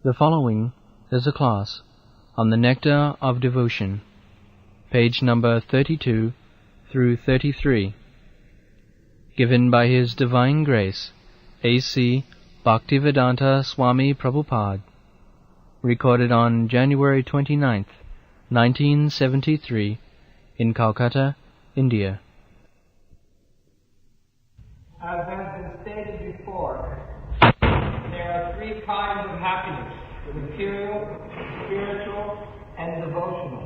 The following is a class on the Nectar of Devotion, page number 32 through 33, given by His Divine Grace, A.C. Bhaktivedanta Swami Prabhupada, recorded on January 29th, 1973, in Calcutta, India. As has been stated before, there are three kinds of happiness: the material, spiritual, and devotional.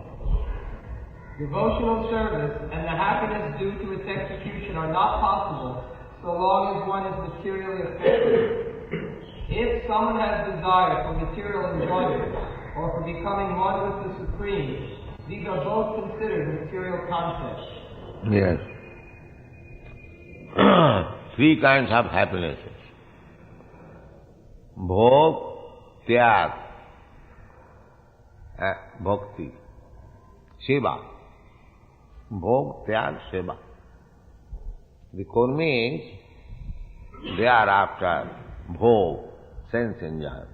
Devotional service and the happiness due to its execution are not possible so long as one is materially affected. If someone has desire for material enjoyment or for becoming one with the Supreme, these are both considered material concepts. Yes. Three kinds of happinesses. Bhog, Tyag, Bhakti, Seva. Bhog, Tyag, Seva. The Kurmis, they are after Bhog, sense enjoyment.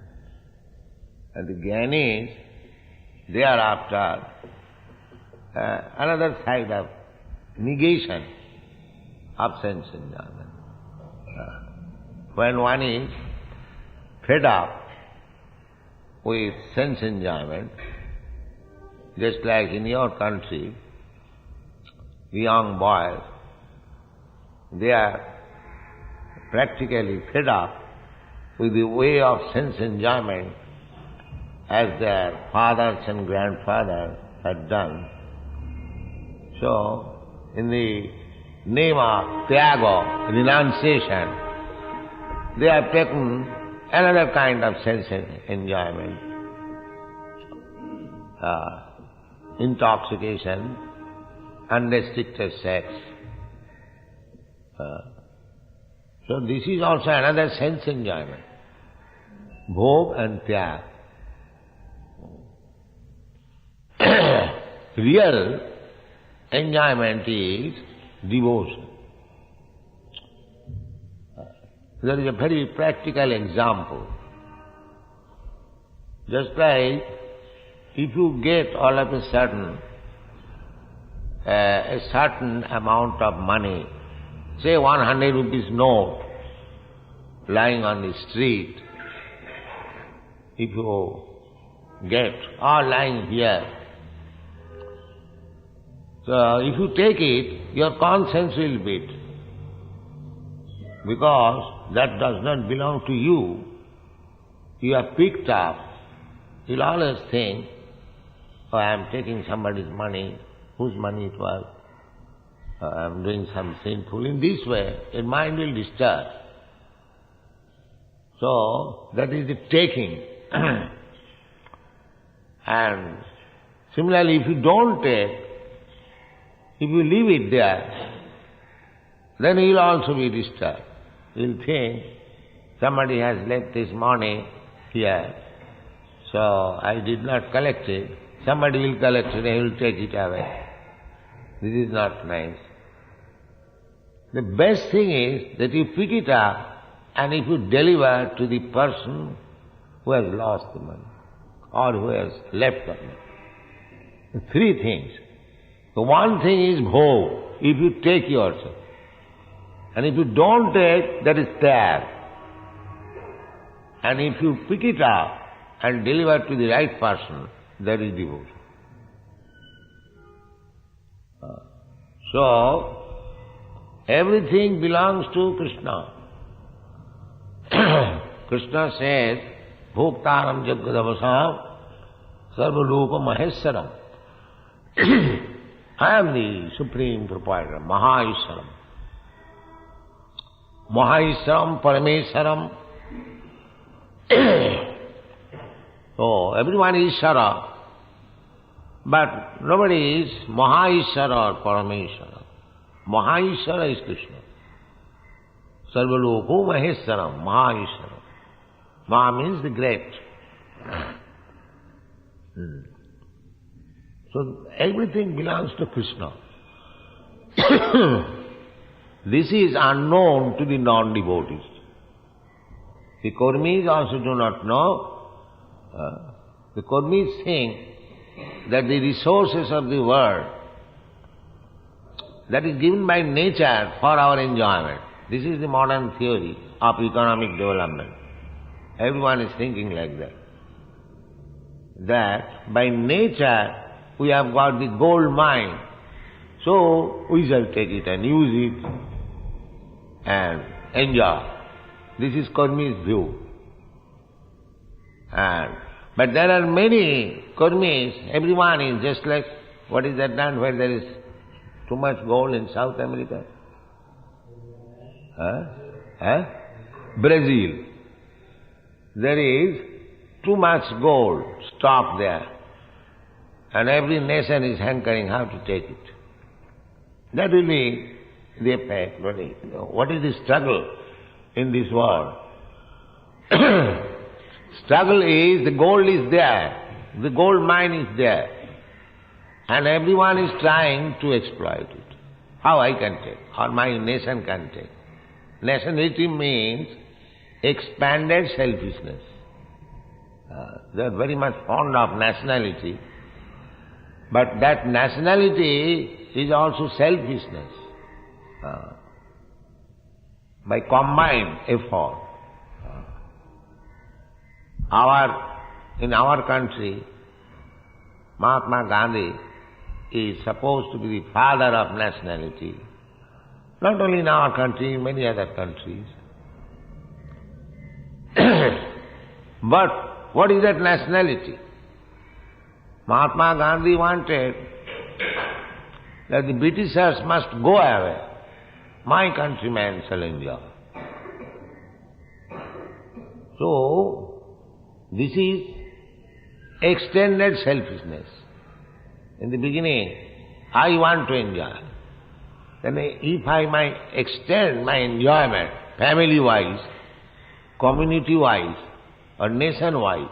And the Jnanis, they are after another side of negation of sense enjoyment. When one is fed up with sense enjoyment, just like in your country, the young boys, they are practically fed up with the way of sense enjoyment as their fathers and grandfathers had done. So, in the name of Tyaga, renunciation, they have taken another kind of sense enjoyment, intoxication, unrestricted sex. So this is also another sense enjoyment, Bhog and Tyag. Real enjoyment is devotion. There is a very practical example. Just like if you get all of a sudden a certain amount of money, say 100 rupees note lying on the street, if you get or lying here, so if you take it, your conscience will beat, because that does not belong to you. You are picked up. You'll always think, oh, I am taking somebody's money, whose money it was, I am doing some sinful. In this way, your mind will disturb. So, that is the taking. And similarly, if you don't take, if you leave it there, then you will also be disturbed. You will think, somebody has left this money here, so I did not collect it. Somebody will collect it and he will take it away. This is not nice. The best thing is that you pick it up and if you deliver to the person who has lost the money or who has left the money. Three things. The one thing is bhog, if you take yourself. And if you don't take, that is tyag. And if you pick it up and deliver to the right person, that is devotion. So, everything belongs to Krishna. Krishna says, Bhoktaram Jagadavasam Sarvaloka Maheswaram. I am the Supreme Proprietor, Mahaishwaram. Mahaishwaram, Parameshwaram. So, everyone is Ishvara, but nobody is Mahaishwara or Parameshwara. Mahaishwara is Krishna. Sarvaloko Maheshwaram, Mahaishwaram. Maha means the great. So everything belongs to Krishna. This is unknown to the non-devotees. The Kurmis also do not know, The Kurmis think that the resources of the world, that is given by nature for our enjoyment. This is the modern theory of economic development. Everyone is thinking like that. That by nature we have got the gold mine, so we shall take it and use it and enjoy. This is Kurmi's view. But there are many Kurmis, everyone is just like, what is that land where there is too much gold in South America? Brazil. There is too much gold stocked there, and every nation is hankering how to take it. That will be the effect. What is the struggle in this world? Struggle is, the gold is there, the gold mine is there, and everyone is trying to exploit it. How I can take, or my nation can take. Nationality means expanded selfishness. They are very much fond of nationality, but that nationality is also selfishness. By combined effort. In our country, Mahatma Gandhi is supposed to be the father of nationality. Not only in our country, in many other countries. But what is that nationality? Mahatma Gandhi wanted that the Britishers must go away. My countrymen shall enjoy. So, this is extended selfishness. In the beginning, I want to enjoy. Then if I might extend my enjoyment, family-wise, community-wise, or nation-wise,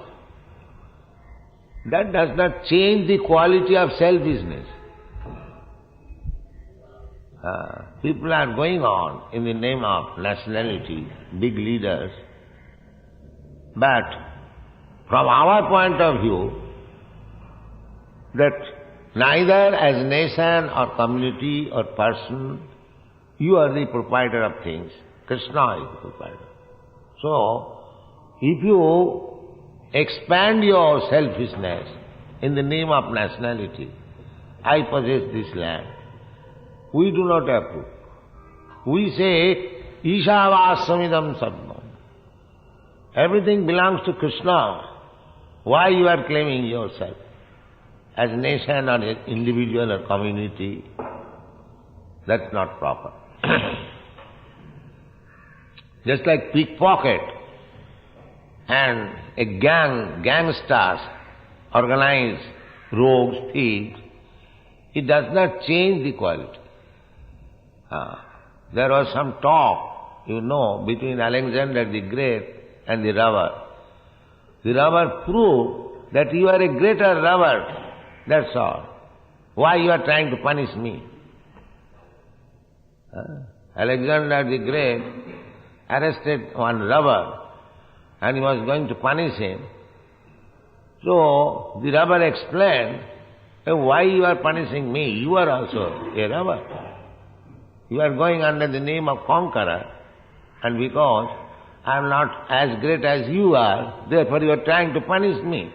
that does not change the quality of selfishness. People are going on in the name of nationality, big leaders, but from our point of view, that neither as nation or community or person, you are the proprietor of things. Krishna is the proprietor. So, if you expand your selfishness in the name of nationality, I possess this land, we do not approve. We say, Ishavassamidam sarvam. Everything belongs to Krishna. Why you are claiming yourself? As nation or individual or community, that's not proper. Just like pickpocket and a gangsters, organized rogues, thieves, it does not change the quality. There was some talk, between Alexander the Great and the robber. The robber proved that you are a greater robber. That's all. Why you are trying to punish me? Alexander the Great arrested one robber and he was going to punish him. So the robber explained, why you are punishing me? You are also a robber. You are going under the name of conqueror, and because I am not as great as you are, therefore you are trying to punish me.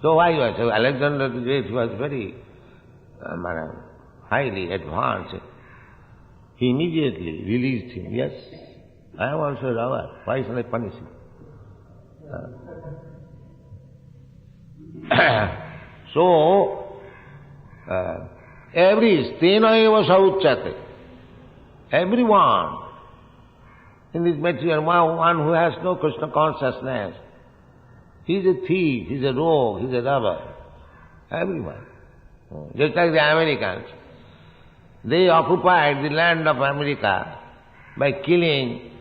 So why you are? So Alexander the Great was very highly advanced. He immediately released him. Yes, I am also a robber. Why shall I punish him? So, every stena eva sauchyate. Everyone in this material, one who has no Krishna consciousness, he is a thief, he is a rogue, he is a robber. Everyone. Just like the Americans. They occupied the land of America by killing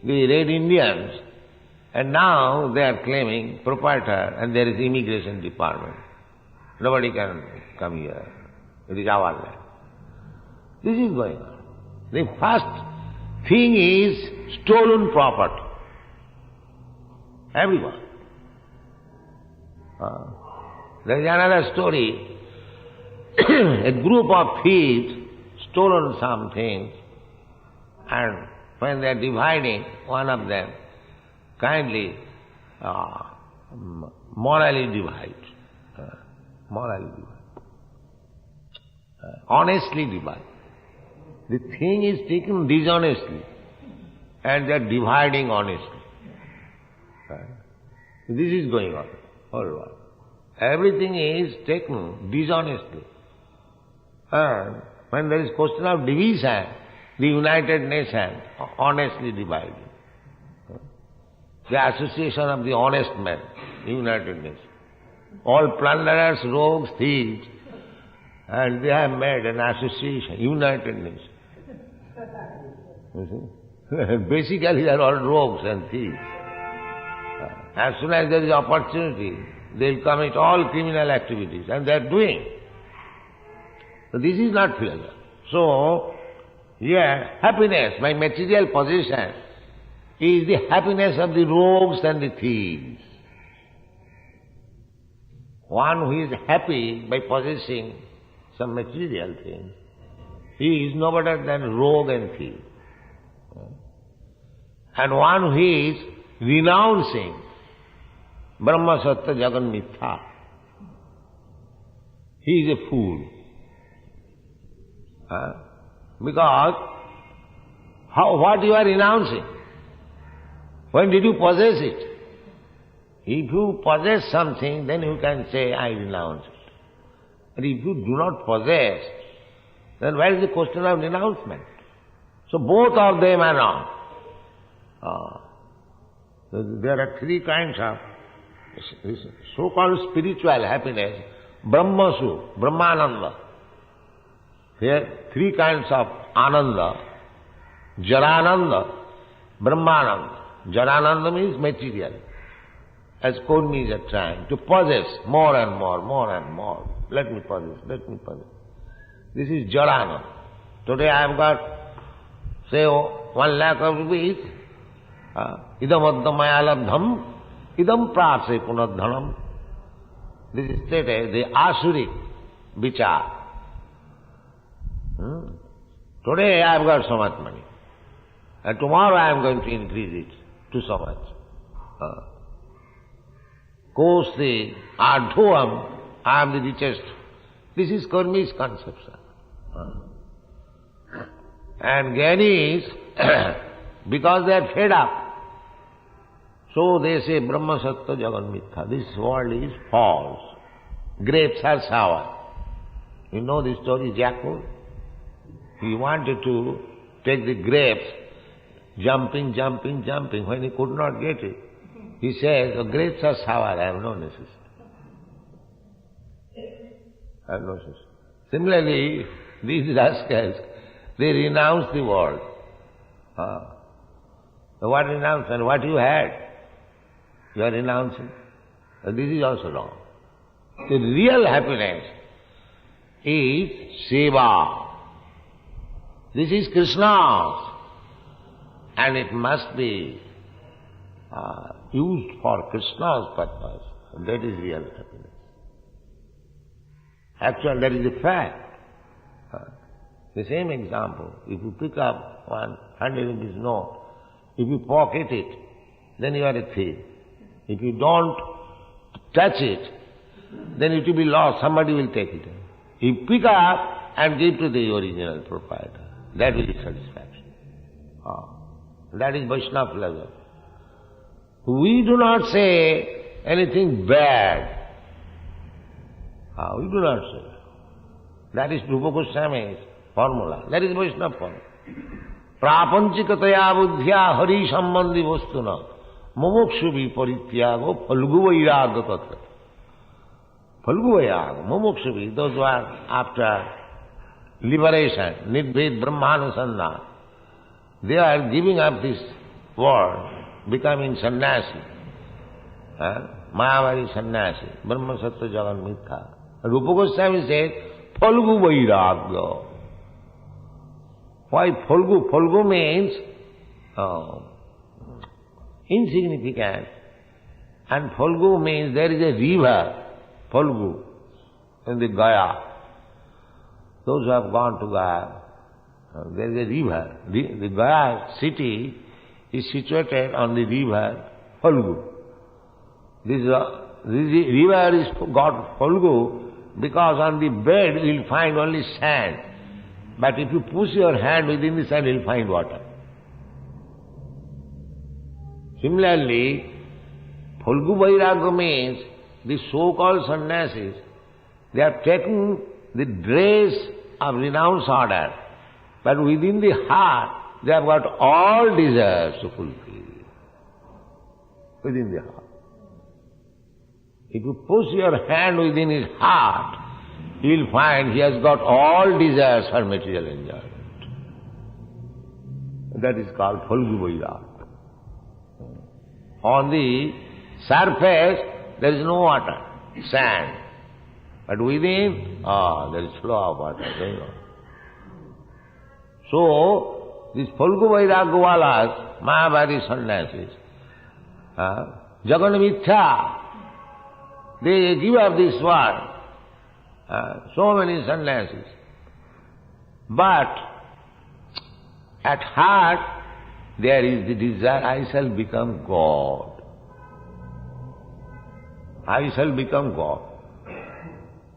the Red Indians, and now they are claiming proprietor and there is immigration department. Nobody can come here. It is our land. This is going on. The first thing is stolen property. everyone. There is another story. A group of thieves stolen something, and when they are dividing, one of them kindly morally divides. Honestly divide. The thing is taken dishonestly, and they are dividing honestly. This is going on all over. Everything is taken dishonestly. And when there is question of division, the United Nations honestly divided. The Association of the Honest Men, the United Nations. All plunderers, rogues, thieves, and they have made an association, United Nations. You see? Basically they are all rogues and thieves. As soon as there is opportunity, they will commit all criminal activities, and they are doing. So this is not pleasure. So, happiness by material possession is the happiness of the rogues and the thieves. One who is happy by possessing some material things, he is no better than rogue and thief. And one who is renouncing Brahma Sattva Jagan Mithya, he is a fool. Because what you are renouncing? When did you possess it? If you possess something, then you can say, I renounce it. But if you do not possess, then where is the question of renouncement? So both of them are wrong. There are three kinds of so-called spiritual happiness. Brahmasu, Brahmananda. Here, three kinds of Ananda. Jarananda, Brahmananda. Jarananda means material. As Kurmis are trying to possess more and more, more and more. Let me possess, let me possess. This is Jarananda. Today I have got, say, 1 lakh of rupees. Idam addhamaya labdham, idam prase punadhanam. This is stated, the Asuric vichar. Today I have got so much money, and tomorrow I am going to increase it to so much. Kosti, Adhuam, I am the richest. This is Karmi's conception. And Gyanis, because they are fed up, so they say Brahma Sattva Jagan Mithya. This world is false. Grapes are sour. You know the story, Jackal? He wanted to take the grapes, jumping. When he could not get it, he says, the grapes are sour, I have no necessity. I have no necessity. Similarly, these rascals, they renounce the world. What renounce? And what you had, you are renouncing. And this is also wrong. The real happiness is seva. This is Krishna's, and it must be used for Krishna's purpose. That is real happiness. Actually, that is a fact. The same example, if you pick up 100 rupees note, if you pocket it, then you are a thief. If you don't touch it, then it will be lost, somebody will take it. You pick up and give to the original proprietor. That will be satisfaction. That is Vaishnava pleasure. We do not say anything bad. We do not say. That is Rupa Goswami's formula. That is Vaishnava formula. Prapanchikataya buddhya hari sambandhi vastuna mumukshu viparityago phalgu vairagya tatra. Phalgu vairagya, mumukshu, those who are after liberation, nidbhed brahmanusandhana, they are giving up this world, becoming sannyasi. Mayavadi sannyasi, Brahma Sattva Jagan Mithya. Rupa Goswami says, Phalgu Vairagya. Why Phalgu? Phalgu means insignificant, And Phalgu means there is a river, Phalgu, in the Gaya. Those who have gone to Gaya, there is a river. The Gaya city is situated on the river Phalgu. This river is got Phalgu because on the bed you will find only sand. But if you push your hand within the sand, you will find water. Similarly, Phalgu Vairagya means the so-called sannyasis, they have taken the dress of renounced order, but within the heart they have got all desires to fulfill. Within the heart. If you push your hand within his heart, you will find he has got all desires for material enjoyment. That is called Phalgu Vairagya. On the surface, there is no water, sand. But within, there is flow of water going on. So, these Phalgu Vairagyawalas, Mahabharati sannyasis, Jagan Mithya, they give up this world. So many sannyasis. But at heart, there is the desire, I shall become God. I shall become God.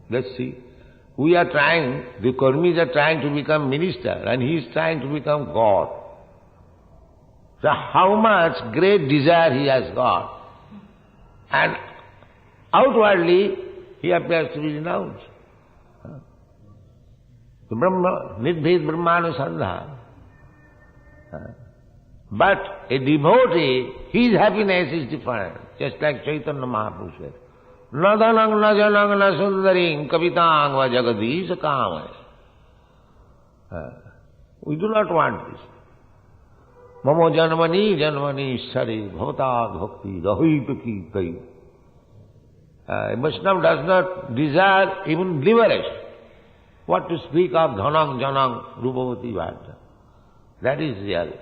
Let's see. We are trying, the Karmis are trying to become minister, and he is trying to become God. So how much great desire he has got. And outwardly, he appears to be renounced. Brahma, Nidbhed Brahmanusandha. But a devotee, his happiness is different, just like Chaitanya Mahaprabhu said. Na dhanang na janang na sundaring kavitang va jagadisha kamaya. We do not want this. Mamo janmani sari bhavatad bhakti rahita ki kai. A Vaishnava does not desire even liberation. What to speak of dhanang janang rupavati vajja. That is real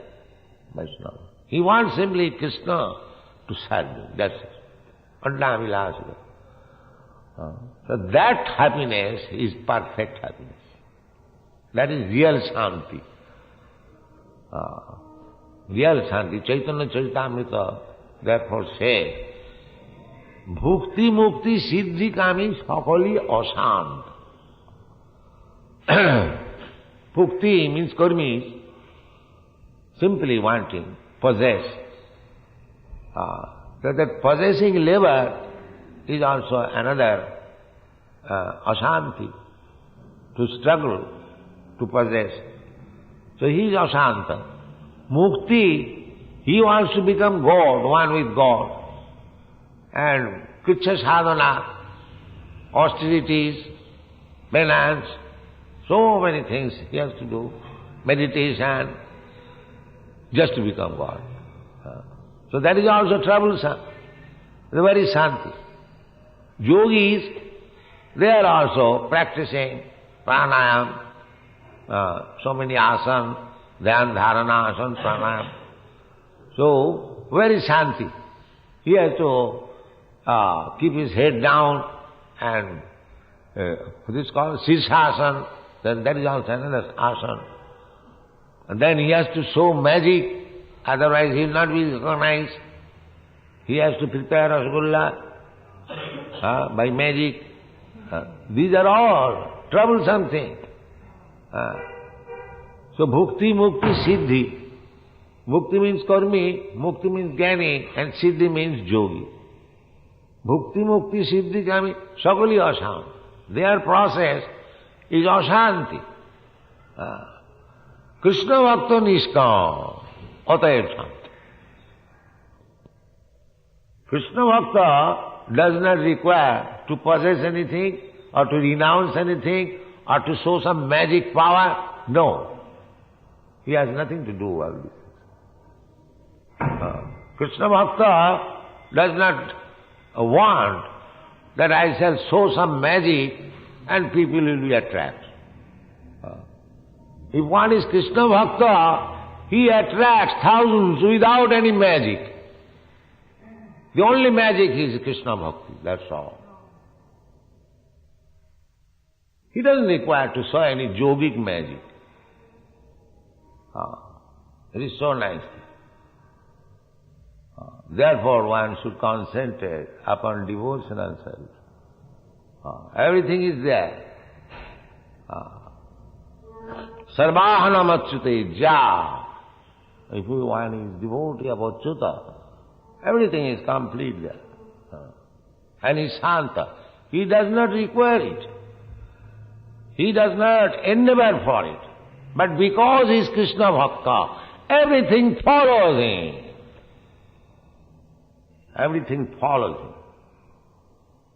Vaishnava. He wants simply Krishna to serve him. That's it. Annavilasika. So that happiness is perfect happiness. That is real Shanti. Real Shanti. Chaitanya Charitamrita therefore said, Bhukti Mukti Siddhi Kami Sakali Ashant. Bhukti means karmis, simply wanting, possess. So that possessing lever is also another ashanti, to struggle, to possess. So he is ashanta. Mukti, he wants to become God, one with God. And Kritsha sadhana, austerities, penance, so many things he has to do. Meditation, just to become God. So that is also troublesome. The very Shanti. Yogis, they are also practicing pranayam, so many asana, dhyan, dharana, asana, pranayam. So, very Shanti. He has to keep his head down and this is called Sirsasana, then that is also another asana. And then he has to show magic, otherwise he will not be recognized. He has to prepare rasgulla by magic. These are all troublesome things. So bhukti, mukti, siddhi. Bhukti means karmi, mukti means jnani, and siddhi means yogi. Bhukti, mukti, siddhi, kami, sakali ashanti. Their process is ashanti. Krishna bhakta niskam, atayat shanti. Krishna bhakta does not require to possess anything, or to renounce anything, or to show some magic power. No. He has nothing to do with this. Krishna bhakta does not want that I shall show some magic and people will be attracted. If one is Krishna bhakta, he attracts thousands without any magic. The only magic is Krishna Bhakti, that's all. He doesn't require to show any yogic magic. It is so nice. Therefore one should concentrate upon devotional service. Everything is there. Sarvahanam achyute ja. If one is devotee of Achyuta, everything is complete there. And he is Shanta. He does not require it. He does not endeavor for it. But because he is Krishna Bhakta, everything follows him. Everything follows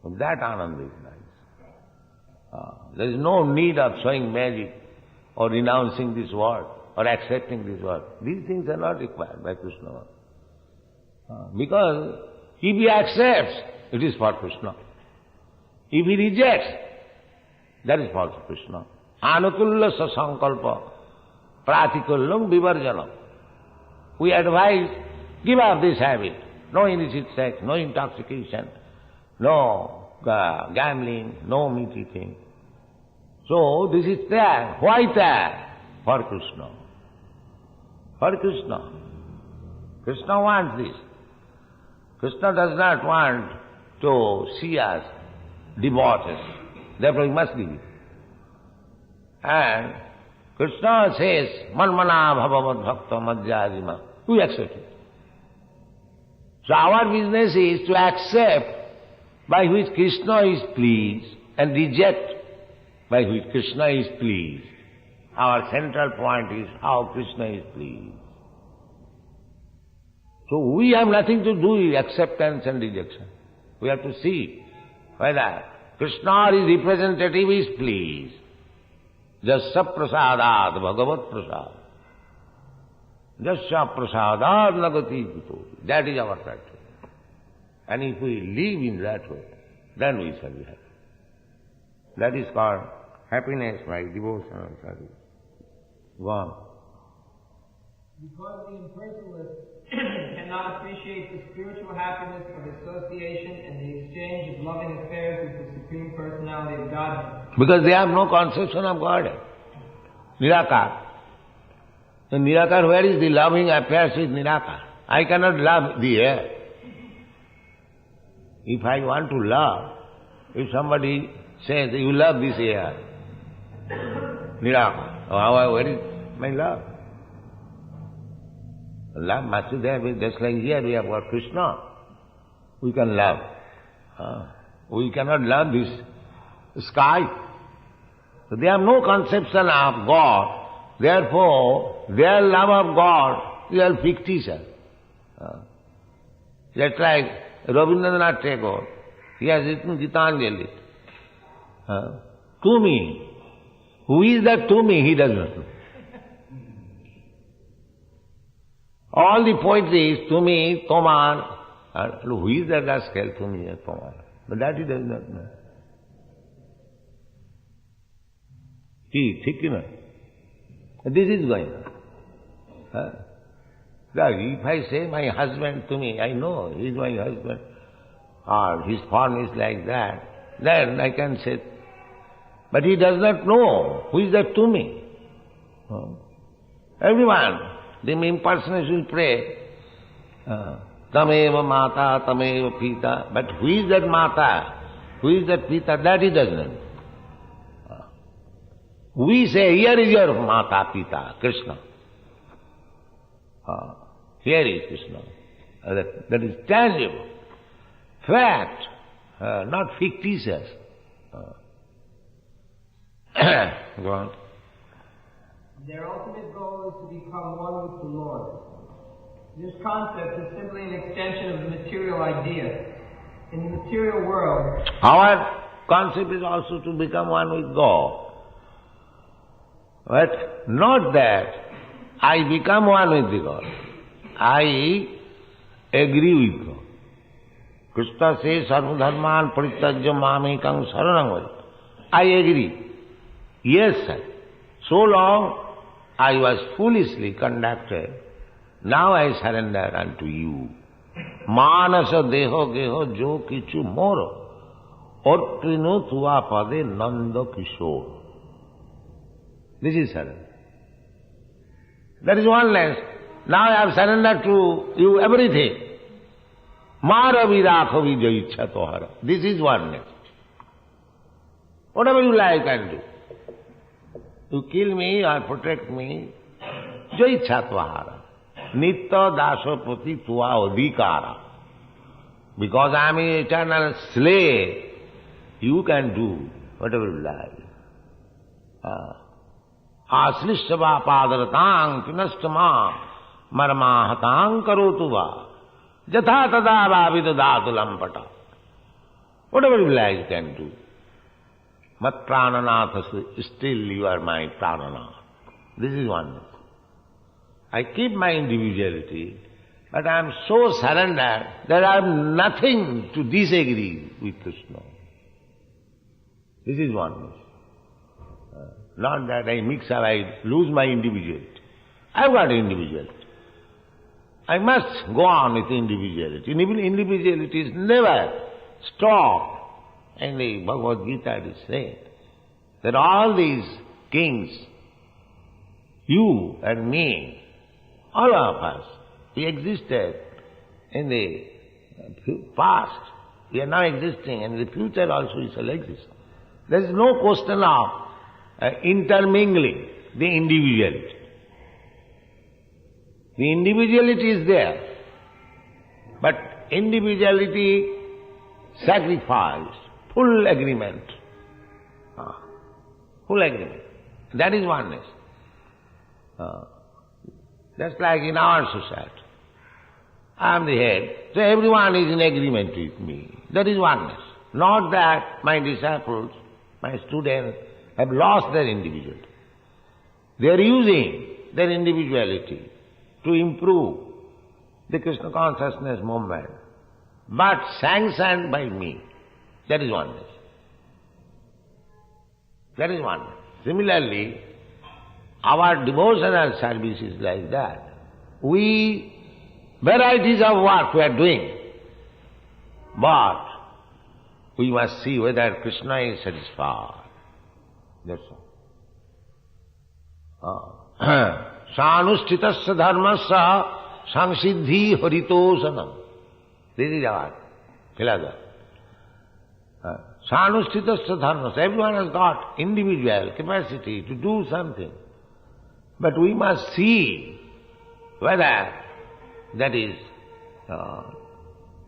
him. That Ananda is nice. There is no need of showing magic or renouncing this word or accepting this word. These things are not required by Krishna. Because if he accepts, it is for Krishna. If he rejects, that is for Krishna. Anukulla sasankalpa pratikullam vivarjanam. We advise, give up this habit. No illicit sex, no intoxication, no gambling, no meat eating. So this is there. Why there? For Krishna. For Krishna. Krishna wants this. Krishna does not want to see us debauches. Therefore he must give it. And Krishna says, Manmana bhavavad bhakta madhyajima. We accept it. So our business is to accept by which Krishna is pleased and reject by which Krishna is pleased. Our central point is how Krishna is pleased. So we have nothing to do with acceptance and rejection. We have to see whether Krishna, his representative, is pleased. Jasya prasadat bhagavat prasad. Jasya prasadat nagati pito. That is our practice. And if we live in that way, then we shall be happy. That is called happiness by devotional service. Go on. Because the impersonalist cannot appreciate the spiritual happiness of association and the exchange of loving affairs with the Supreme Personality of Godhead. Because they have no conception of Godhead. Nirakar. In Nirakar, where is the loving affairs with Nirakar? I cannot love the air. If I want to love, if somebody says, you love this air, Nirakar, where is my love? Love must be there, just like here we have got Krishna. We can love. We cannot love this sky. So they have no conception of God. Therefore, their love of God is all fictitious. Just like Rabindranath Tagore, he has written Gitanjali. To me. Who is that to me? He does not know. All the poetry is to me, Tomar. Who is that rascal to me, Tomar? But that he does not know. He is thick enough. This is going on. If I say my husband to me, I know he is my husband, or his form is like that, then I can say, but he does not know who is that to me. Everyone, the impersonators will pray, Tameva Mata, Tameva Pita, but who is that Mata, who is that Pita, that he does not know. We say, here is your Mata, Pita, Krishna. Here is Krishna. That is tangible. Fact, not fictitious. Go on. Their ultimate goal is to become one with the Lord. This concept is simply an extension of the material idea. In the material world, our concept is also to become one with God. But not that I become one with the God. I agree with God. Krishna says, Sarva dharman parityajya mamekam saranam vaja. I agree. Yes, sir. So long I was foolishly conducted. Now I surrender unto you. मानस देहो गेहो जो किचु मोर और ट्रिनो तुआ पदे Nand Kishore. This is surrender. That is oneness. Now I have surrendered to you everything. Mara virakho vijay ichha tohara. This is oneness. Whatever you like and do. You kill me or protect me, jo ichha tohara. Nitta daso prati tua adhikara. Because I am an eternal slave, you can do whatever you like. Aslishtava padaratang pinastama marmahatang karotuva jatha tada vavidadatu lampata. Whatever you like you can do. Mat prananath, still you are my prananath. This is oneness. I keep my individuality, but I am so surrendered that I have nothing to disagree with Krishna. This is oneness. Not that I mix up, I lose my individuality. I've got individuality. I must go on with individuality. Individuality is never stopped. And the Bhagavad Gita is saying that all these kings, you and me, all of us, we existed in the past. We are now existing, and in the future also we shall exist. There is no question of intermingling the individuality. The individuality is there, but individuality sacrifice, full agreement. Full agreement. That is oneness. Just like in our society. I am the head, so everyone is in agreement with me. That is oneness. Not that my disciples, my students, have lost their individuality. They are using their individuality to improve the Krishna consciousness movement, but sanctioned by me. That is oneness. That is oneness. Similarly, our devotional service is like that. Varieties of work we are doing, but we must see whether Krishna is satisfied. That's all. Sanusthitassa dharmassa samsiddhi haritosanam. This is our philosophy. Sanusthitassa dharmassa. Everyone has got individual capacity to do something. But we must see whether that is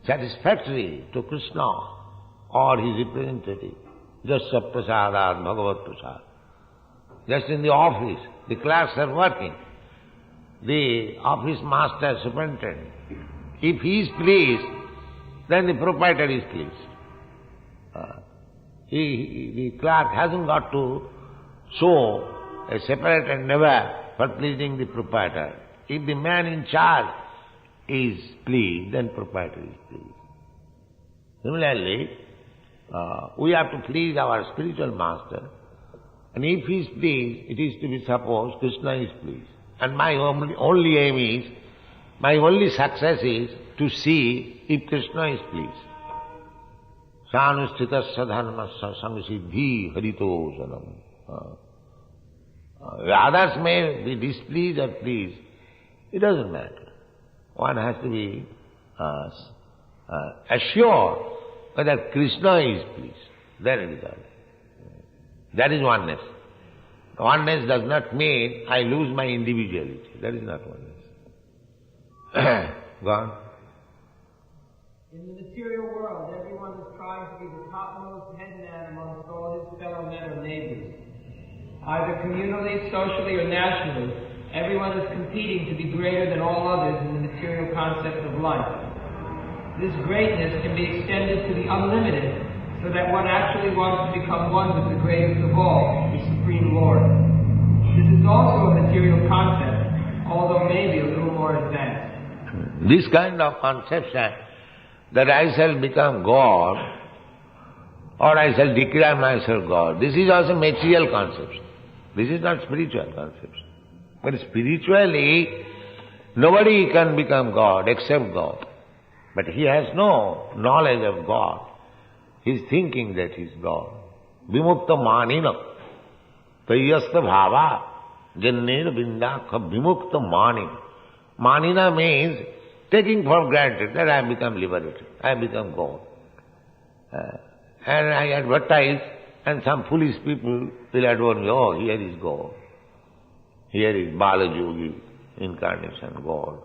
satisfactory to Krishna or his representative. Just prasadat, bhagavat prasad. Just in the office, the clerks are working. The office master, superintendent, if he is pleased, then the proprietor is pleased. The clerk hasn't got to show a separate endeavor for pleasing the proprietor. If the man in charge is pleased, then proprietor is pleased. Similarly, we have to please our spiritual master, and if he is pleased, it is to be supposed Krishna is pleased. And my only aim is, my only success is to see if Krishna is pleased. Sanusthitasya dharmassa samsiddhi haritosanam. Others may be displeased or pleased. It doesn't matter. One has to be assured whether Krishna is pleased. Then it is all. That is oneness. Oneness does not mean I lose my individuality. That is not oneness. Go on. In the material world, everyone is trying to be the topmost head man amongst all his fellow men or neighbors. Either communally, socially, or nationally, everyone is competing to be greater than all others in the material concept of life. This greatness can be extended to the unlimited, so that one actually wants to become one with the greatest of all, the Supreme Lord. This is also a material concept, although maybe a little more advanced. This kind of conception, that I shall become God, or I shall declare myself God, this is also material conception. This is not spiritual conception. But spiritually, nobody can become God except God. But he has no knowledge of God. He is thinking that he is God. Vimukta manina. Tayyasta bhava. Jannena vindakha vimukta manina. Manina means taking for granted that I have become liberated. I have become God. And I advertise, and some foolish people will advise me, oh, here is God. Here is Balajogi, incarnation God.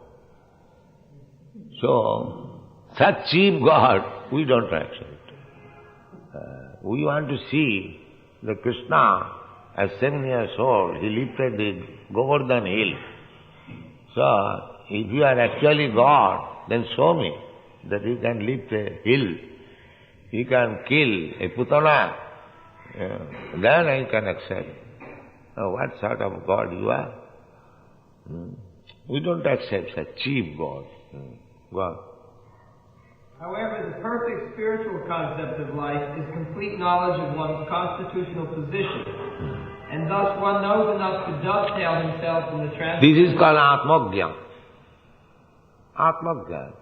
So, such cheap God, we don't accept. We want to see the Krishna, as 7 years old, he lifted the Govardhan hill. So, if you are actually God, then show me that you can lift a hill. You can kill a putana. Then I can accept. What sort of God you are? We don't accept such cheap God. God. However, the perfect spiritual concept of life is complete knowledge of one's constitutional position, and thus one knows enough to dovetail himself in the transformation. This is called Atmagyan. Atmagyan.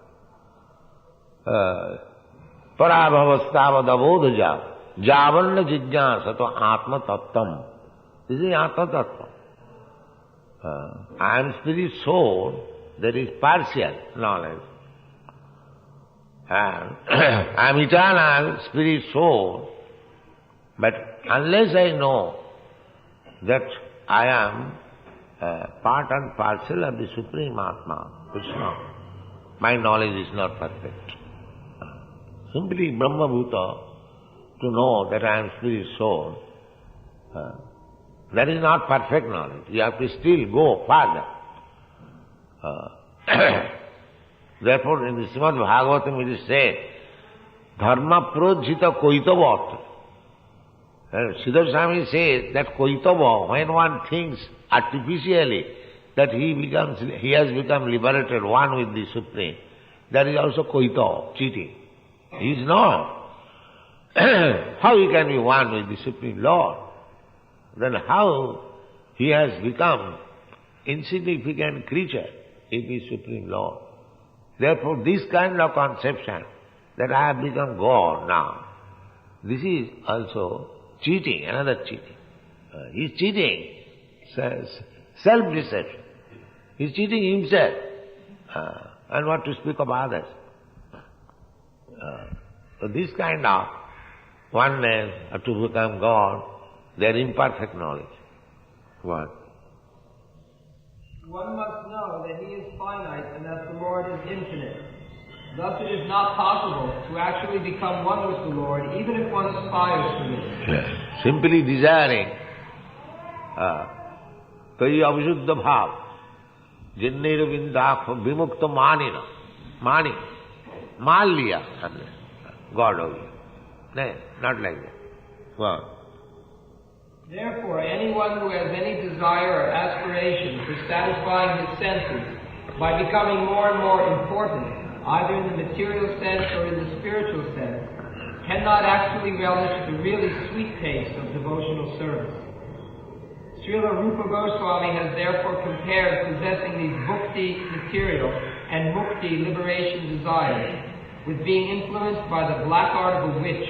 Parabhavastavad javanna jijñāsato atma tattam. This is atma tattva. I am spirit soul, that is partial knowledge. And I am eternal spirit soul, but unless I know that I am part and parcel of the Supreme Atma, Krishna, my knowledge is not perfect. Simply Brahma Bhuta, to know that I am spirit soul, that is not perfect knowledge. You have to still go further. Therefore, in the Srimad Bhagavatam it is said, Dharma projita koitava. Siddha Swami says that koitava, when one thinks artificially that he has become liberated, one with the Supreme, that is also koitava, cheating. He is not. How he can be one with the Supreme Lord? Then how he has become insignificant creature if he is Supreme Lord? Therefore, this kind of conception that I have become God now, this is also cheating, another cheating. He is cheating, self-deception. He is cheating himself. And what to speak of others? So this kind of oneness or to become God, they are imperfect knowledge. What? One must know that he is finite and that the Lord is infinite. Thus it is not possible to actually become one with the Lord, even if one aspires to this. Yes. Simply desiring Tayi avisuddha bhav jinnera vindakha vimukta manina. Mani. Mal liya. God over. No, not like that. Wow. Therefore, anyone who has any desire or aspiration for satisfying his senses by becoming more and more important, either in the material sense or in the spiritual sense, cannot actually relish the really sweet taste of devotional service. Srila Rupa Goswami has therefore compared possessing these bhukti material and mukti liberation desires with being influenced by the black art of a witch.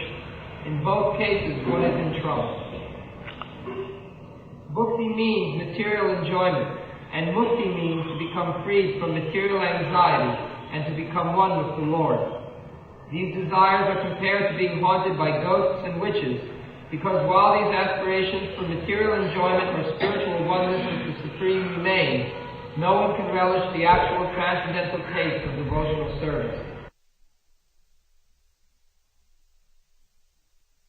In both cases, one is in trouble. Bhukti means material enjoyment, and mukti means to become freed from material anxiety and to become one with the Lord. These desires are compared to being haunted by ghosts and witches, because while these aspirations for material enjoyment or spiritual oneness with the Supreme remain, no one can relish the actual transcendental taste of devotional service.